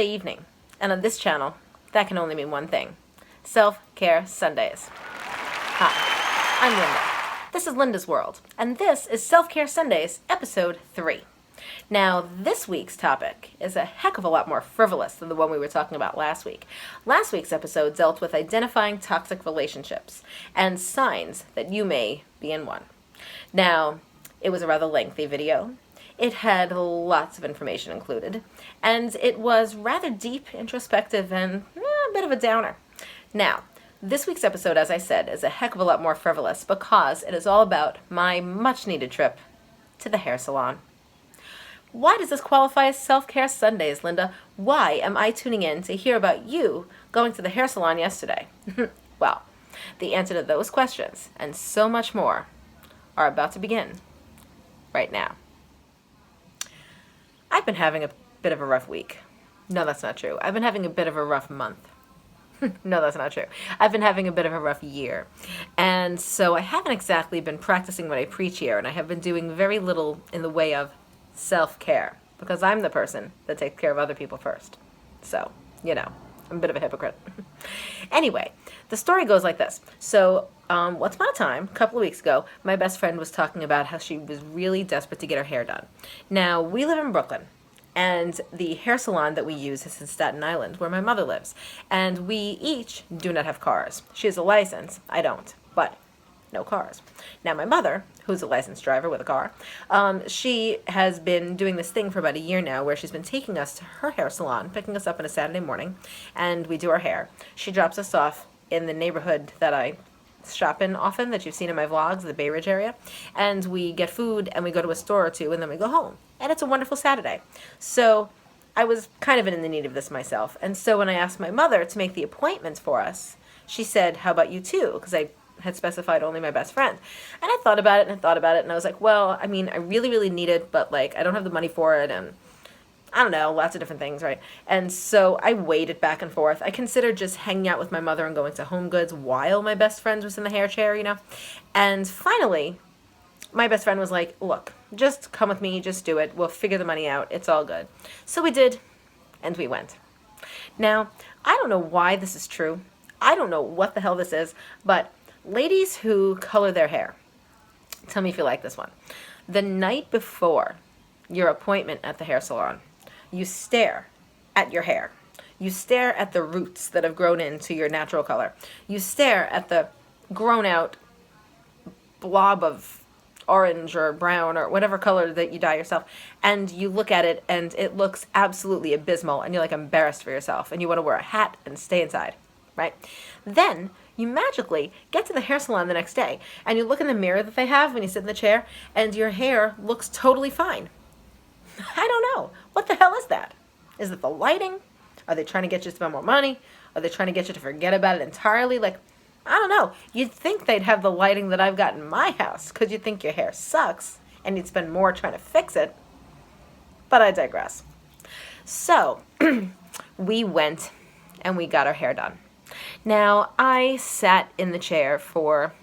Sunday evening, and on this channel, that can only mean one thing: Self-Care Sundays. Hi, I'm Linda. This is Linda's World, and this is Self-Care Sundays, Episode 3. Now, this week's topic is a heck of a lot more frivolous than the one we were talking about last week. Last week's episode dealt with identifying toxic relationships and signs that you may be in one. Now, it was a rather lengthy video. It had lots of information included, and it was rather deep, introspective, and a bit of a downer. Now, this week's episode, as I said, is a heck of a lot more frivolous because it is all about my much-needed trip to the hair salon. Why does this qualify as Self-Care Sundays, Linda? Why am I tuning in to hear about you going to the hair salon yesterday? Well, the answer to those questions and so much more are about to begin right now. I've been having a bit of a rough week. No, that's not true. I've been having a bit of a rough month. No, that's not true. I've been having a bit of a rough year. And so I haven't exactly been practicing what I preach here, and I have been doing very little in the way of self-care, because I'm the person that takes care of other people first. So, I'm a bit of a hypocrite. Anyway, the story goes like this. So, once upon a time, a couple of weeks ago, my best friend was talking about how she was really desperate to get her hair done. Now, we live in Brooklyn, and the hair salon that we use is in Staten Island, where my mother lives. And we each do not have cars. She has a license. I don't, but no cars. Now, my mother, who's a licensed driver with a car, she has been doing this thing for about a year now where she's been taking us to her hair salon, picking us up on a Saturday morning, and we do our hair. She drops us off in the neighborhood that I shop in often, that you've seen in my vlogs, the Bay Ridge area, and we get food and we go to a store or two and then we go home. And it's a wonderful Saturday. So I was kind of in the need of this myself. And so when I asked my mother to make the appointments for us, she said, "How about you too?" Because I had specified only my best friend. And I thought about it and I thought about it, and I was like, well, I mean, I really, really need it, but I don't have the money for it, and I don't know, lots of different things, right? And so I weighed it back and forth. I considered just hanging out with my mother and going to Home Goods while my best friend was in the hair chair, And finally, my best friend was like, look, just come with me, just do it. We'll figure the money out. It's all good. So we did, and we went. Now, I don't know why this is true. I don't know what the hell this is, but ladies who color their hair, tell me if you like this one. The night before your appointment at the hair salon, you stare at your hair. You stare at the roots that have grown into your natural color. You stare at the grown out blob of orange or brown or whatever color that you dye yourself, and you look at it and it looks absolutely abysmal, and you're embarrassed for yourself, and you want to wear a hat and stay inside, right? Then you magically get to the hair salon the next day and you look in the mirror that they have when you sit in the chair and your hair looks totally fine. I don't know. What the hell is that? Is it the lighting? Are they trying to get you to spend more money? Are they trying to get you to forget about it entirely? I don't know. You'd think they'd have the lighting that I've got in my house because you'd think your hair sucks and you'd spend more trying to fix it. But I digress. So, we went and we got our hair done. Now, I sat in the chair for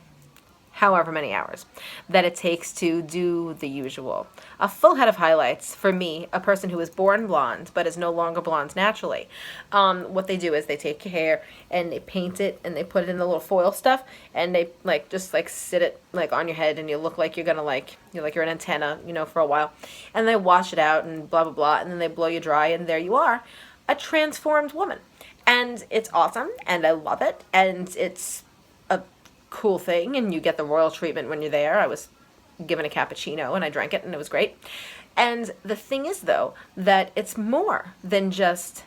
however many hours that it takes to do the usual. A full head of highlights for me, a person who was born blonde but is no longer blonde naturally. What they do is they take your hair and they paint it and they put it in the little foil stuff and they just sit it on your head and you look like you're gonna you're an antenna, for a while. And they wash it out and blah blah blah, and then they blow you dry and there you are, a transformed woman. And it's awesome, and I love it, and it's a cool thing, and you get the royal treatment when you're there. I was given a cappuccino, and I drank it, and it was great. And the thing is, though, that it's more than just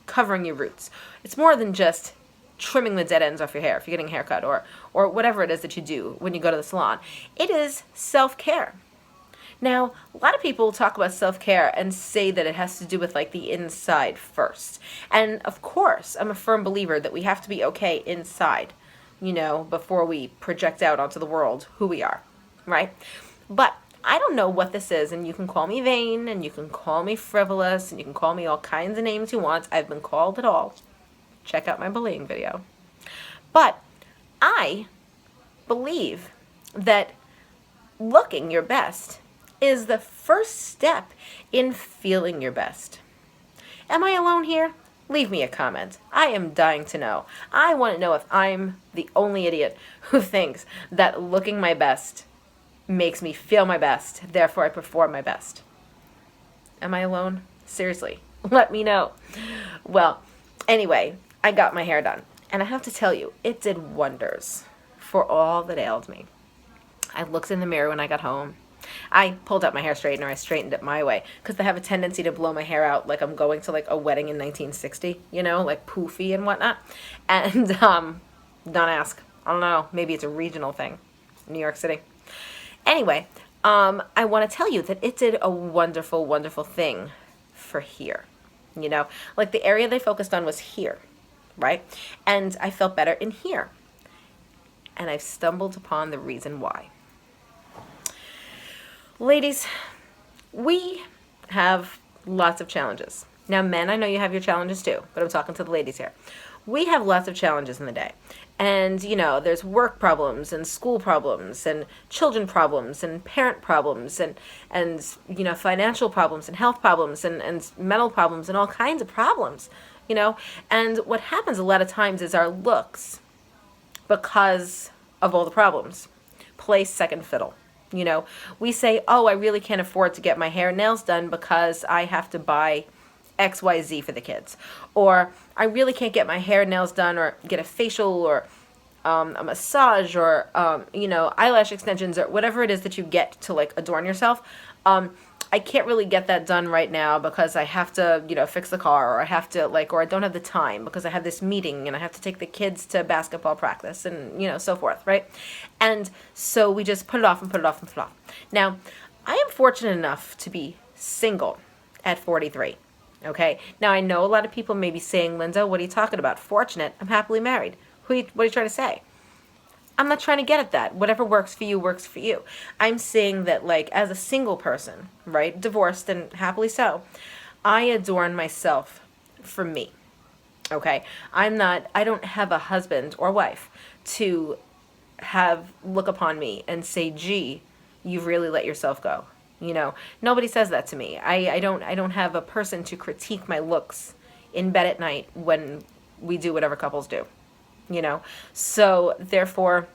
covering your roots. It's more than just trimming the dead ends off your hair if you're getting a haircut, or whatever it is that you do when you go to the salon. It is self-care. Now, a lot of people talk about self-care and say that it has to do with the inside first. And of course, I'm a firm believer that we have to be okay inside, before we project out onto the world who we are, right? But I don't know what this is, and you can call me vain, and you can call me frivolous, and you can call me all kinds of names you want. I've been called it all. Check out my bullying video. But I believe that looking your best is the first step in feeling your best. Am I alone here? Leave me a comment. I am dying to know. I want to know if I'm the only idiot who thinks that looking my best makes me feel my best, therefore I perform my best. Am I alone? Seriously, let me know. Well, anyway, I got my hair done, and I have to tell you, it did wonders for all that ailed me. I looked in the mirror when I got home. I pulled out my hair straightener. I straightened it my way because I have a tendency to blow my hair out like I'm going to like a wedding in 1960, you know, like poofy and whatnot. And don't ask. I don't know. Maybe it's a regional thing, New York City. Anyway, I want to tell you that it did a wonderful, wonderful thing for here. You know, like the area they focused on was here, right? And I felt better in here. And I've stumbled upon the reason why. Ladies, we have lots of challenges. Now, men, I know you have your challenges too, but I'm talking to the ladies here. We have lots of challenges in the day. And, you know, there's work problems and school problems and children problems and parent problems and you know, financial problems and health problems and mental problems and all kinds of problems, you know. And what happens a lot of times is our looks, because of all the problems, play second fiddle. You know, we say, oh, I really can't afford to get my hair and nails done because I have to buy XYZ for the kids. Or I really can't get my hair and nails done or get a facial or a massage or, you know, eyelash extensions or whatever it is that you get to like adorn yourself. I can't really get that done right now because I have to, you know, fix the car, or I have to like, or I don't have the time because I have this meeting and I have to take the kids to basketball practice and, you know, so forth, right? And so we just put it off and put it off and put it off. Now, I am fortunate enough to be single at 43. Okay. Now, I know a lot of people may be saying, Linda, what are you talking about? Fortunate. I'm happily married. What are you trying to say? I'm not trying to get at that. Whatever works for you works for you. I'm saying that, like, as a single person, right, divorced and happily so, I adorn myself for me. Okay. I don't have a husband or wife to look upon me and say, gee, you've really let yourself go. You know, nobody says that to me. I don't have a person to critique my looks in bed at night when we do whatever couples do, you know. So therefore,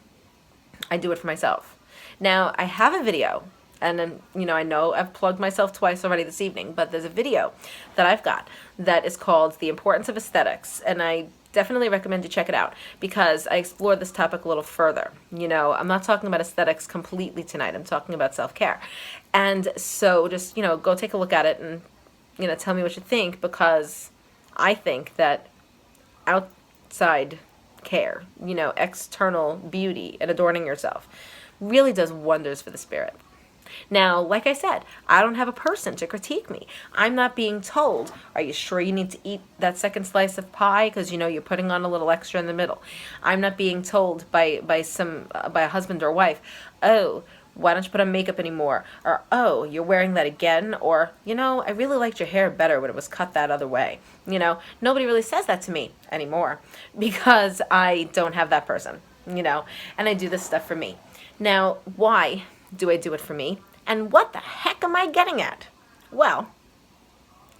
I do it for myself. Now, I have a video, and then, you know I've plugged myself twice already this evening, but there's a video that I've got that is called The Importance of Aesthetics, and I definitely recommend you check it out because I explore this topic a little further. You know, I'm not talking about aesthetics completely tonight. I'm talking about self-care. And so just, you know, go take a look at it and, you know, tell me what you think, because I think that outside care, you know, external beauty and adorning yourself really does wonders for the spirit. Now, like I said, I don't have a person to critique me. I'm not being told, are you sure you need to eat that second slice of pie because, you know, you're putting on a little extra in the middle. I'm not being told by a husband or wife, oh, why don't you put on makeup anymore? Or, oh, you're wearing that again? Or, you know, I really liked your hair better when it was cut that other way. You know, nobody really says that to me anymore because I don't have that person, you know, and I do this stuff for me. Now, why do I do it for me? And what the heck am I getting at? Well,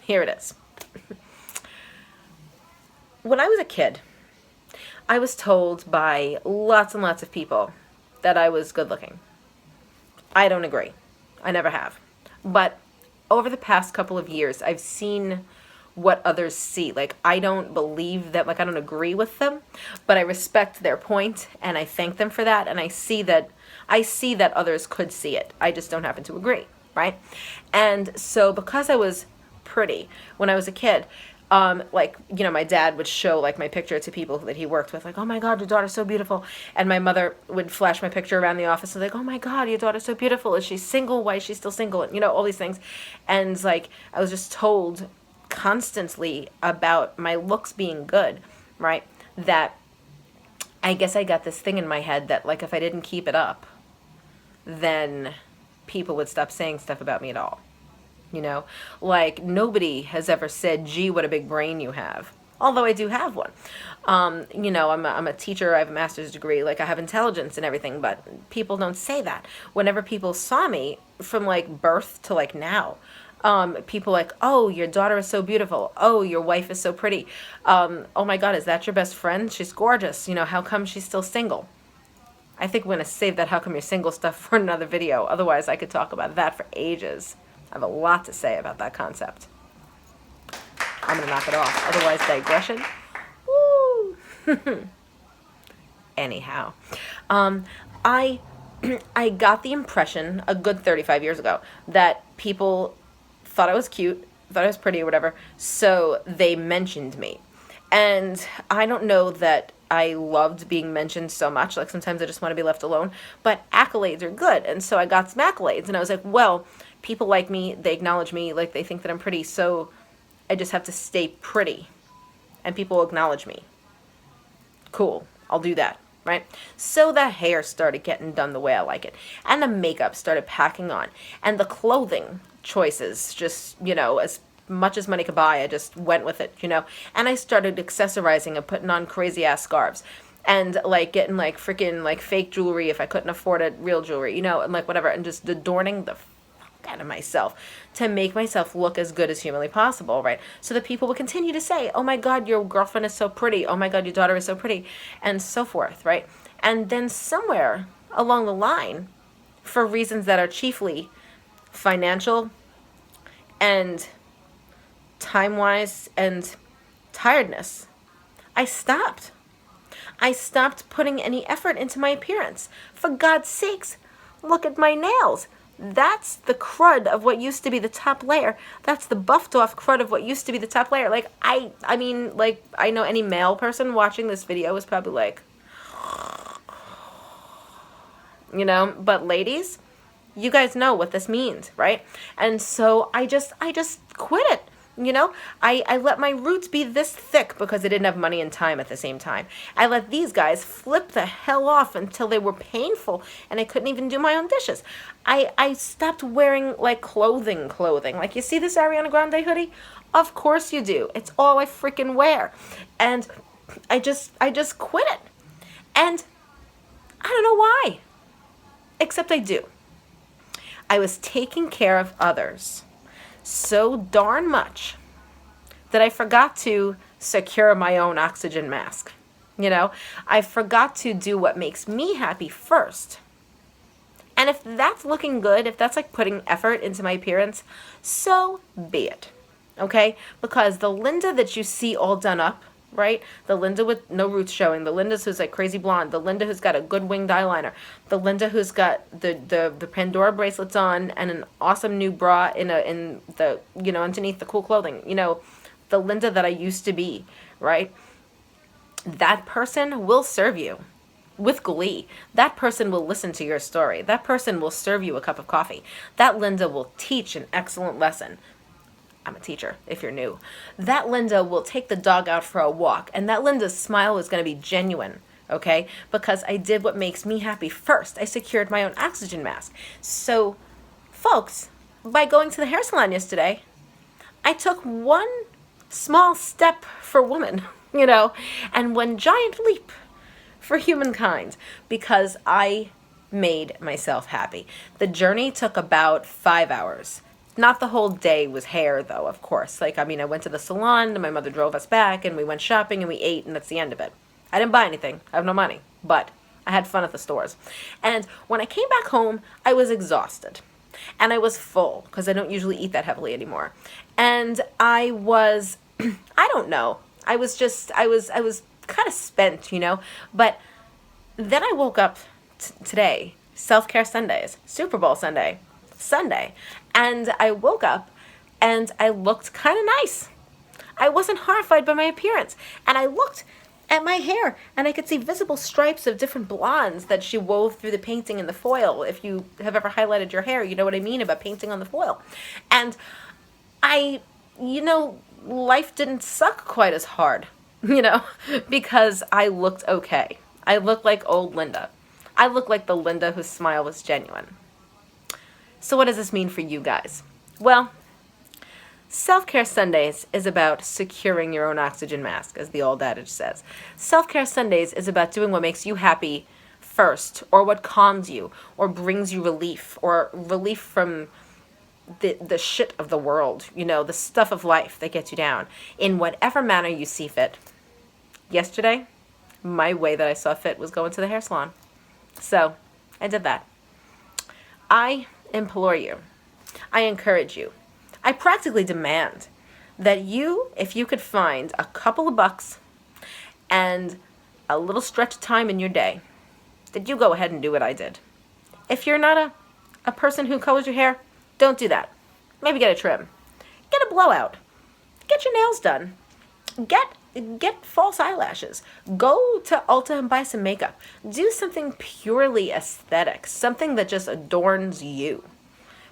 here it is. When I was a kid, I was told by lots and lots of people that I was good looking. I don't agree. I never have. But over the past couple of years, I've seen what others see. Like, I don't believe that, like, I don't agree with them, but I respect their point and I thank them for that. And I see that others could see it. I just don't happen to agree, right? And so because I was pretty when I was a kid, like, you know, my dad would show like my picture to people that he worked with, like, oh my God, your daughter's so beautiful. And my mother would flash my picture around the office and like, oh my God, your daughter's so beautiful. Is she single? Why is she still single? And, you know, all these things. And like, I was just told constantly about my looks being good, right? That I guess I got this thing in my head that like, if I didn't keep it up, then people would stop saying stuff about me at all. You know, like nobody has ever said, gee, what a big brain you have. Although I do have one. You know, I'm a teacher. I have a master's degree. Like I have intelligence and everything, but people don't say that. Whenever people saw me from like birth to like now, People like, oh, your daughter is so beautiful. Oh, your wife is so pretty. Oh my God, is that your best friend? She's gorgeous. How come she's still single? I think we're going to save that how come you're single stuff for another video. Otherwise, I could talk about that for ages. I have a lot to say about that concept. I'm going to knock it off. Otherwise, digression. Woo! Anyhow, I got the impression a good 35 years ago that people thought I was cute, thought I was pretty or whatever, so they mentioned me. And I don't know that I loved being mentioned so much. Like, sometimes I just want to be left alone. But accolades are good. And so I got some accolades. And I was like, well, people like me. They acknowledge me. Like, they think that I'm pretty. So I just have to stay pretty. And people will acknowledge me. Cool. I'll do that. Right? So the hair started getting done the way I like it. And the makeup started packing on. And the clothing choices just, as much as money could buy, I just went with it, and I started accessorizing and putting on crazy ass scarves and like getting like freaking like fake jewelry if I couldn't afford it, real jewelry, and like whatever, and just adorning the fuck out of myself to make myself look as good as humanly possible, right? So that people would continue to say, oh my God, your girlfriend is so pretty, oh my God, your daughter is so pretty, and so forth, right? And then somewhere along the line, for reasons that are chiefly financial and time-wise and tiredness, I stopped. I stopped putting any effort into my appearance. For God's sakes, look at my nails. That's the crud of what used to be the top layer. That's the buffed off crud of what used to be the top layer. Like, I mean, like, I know any male person watching this video is probably like, but ladies, you guys know what this means, right? And so I just quit it. I let my roots be this thick because I didn't have money and time at the same time. I let these guys flip the hell off until they were painful and I couldn't even do my own dishes. I stopped wearing like clothing. Like, you see this Ariana Grande hoodie? Of course you do. It's all I freaking wear. And I just quit it. And I don't know why. Except I do. I was taking care of others so darn much that I forgot to secure my own oxygen mask. I forgot to do what makes me happy first. And if that's looking good, if that's like putting effort into my appearance, so be it. Okay? Because the Linda that you see all done up, right? The Linda with no roots showing, the Linda who's like crazy blonde, the Linda who's got a good winged eyeliner, the Linda who's got the Pandora bracelets on and an awesome new bra in the underneath the cool clothing, the Linda that I used to be, right? That person will serve you with glee. That person will listen to your story. That person will serve you a cup of coffee. That Linda will teach an excellent lesson. I'm a teacher, if you're new. That Linda will take the dog out for a walk, and that Linda's smile is going to be genuine, okay? Because I did what makes me happy first. I secured my own oxygen mask. So, folks, by going to the hair salon yesterday, I took one small step for woman, and one giant leap for humankind, because I made myself happy. The journey took about 5 hours. Not the whole day was hair, though, of course. I went to the salon, and my mother drove us back, and we went shopping, and we ate, and that's the end of it. I didn't buy anything. I have no money. But I had fun at the stores. And when I came back home, I was exhausted. And I was full, because I don't usually eat that heavily anymore. And I was, I don't know. I was kind of spent, But then I woke up today, Self-Care Sundays, Super Bowl Sunday, and I woke up and I looked kind of nice. I wasn't horrified by my appearance. And I looked at my hair and I could see visible stripes of different blondes that she wove through the painting in the foil. If you have ever highlighted your hair, you know what I mean about painting on the foil. And life didn't suck quite as hard, because I looked okay. I looked like old Linda. I looked like the Linda whose smile was genuine. So what does this mean for you guys? Well, Self-Care Sundays is about securing your own oxygen mask, as the old adage says. Self-Care Sundays is about doing what makes you happy first, or what calms you, or brings you relief, or relief from the shit of the world, the stuff of life that gets you down in whatever manner you see fit. Yesterday, my way that I saw fit was going to the hair salon. So I did that. I implore you. I encourage you. I practically demand that you, if you could find a couple of bucks and a little stretch of time in your day, that you go ahead and do what I did. If you're not a person who colors your hair, don't do that. Maybe get a trim. Get a blowout. Get your nails done. Get false eyelashes. Go to Ulta and buy some makeup. Do something purely aesthetic, something that just adorns you.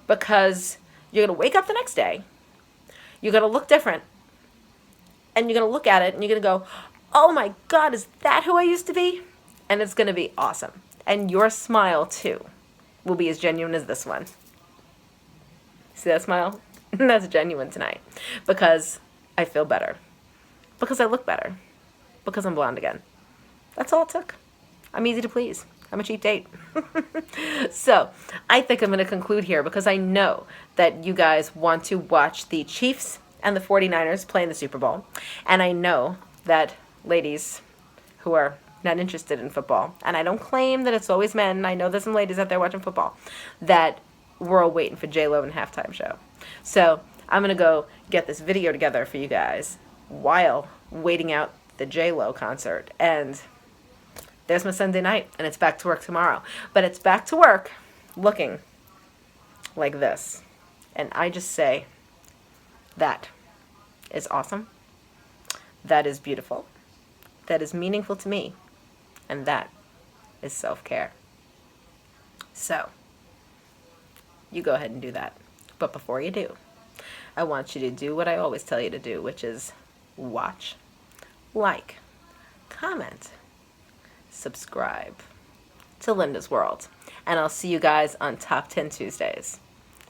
Because you're going to wake up the next day, you're going to look different, and you're going to look at it, and you're going to go, oh my God, is that who I used to be? And it's going to be awesome. And your smile, too, will be as genuine as this one. See that smile? That's genuine tonight. Because I feel better. Because I look better. Because I'm blonde again. That's all it took. I'm easy to please. I'm a cheap date. So, I think I'm going to conclude here because I know that you guys want to watch the Chiefs and the 49ers play in the Super Bowl. And I know that ladies who are not interested in football, and I don't claim that it's always men, I know there's some ladies out there watching football, that we're all waiting for J-Lo and halftime show. So, I'm going to go get this video together for you guys while waiting out the J-Lo concert. And there's my Sunday night, and it's back to work tomorrow. But it's back to work looking like this. And I just say, that is awesome. That is beautiful. That is meaningful to me. And that is self-care. So, you go ahead and do that. But before you do, I want you to do what I always tell you to do, which is watch, like, comment, subscribe to Linda's World. And I'll see you guys on Top 10 Tuesdays.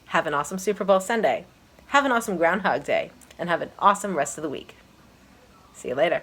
Have an awesome Super Bowl Sunday. Have an awesome Groundhog Day. And have an awesome rest of the week. See you later.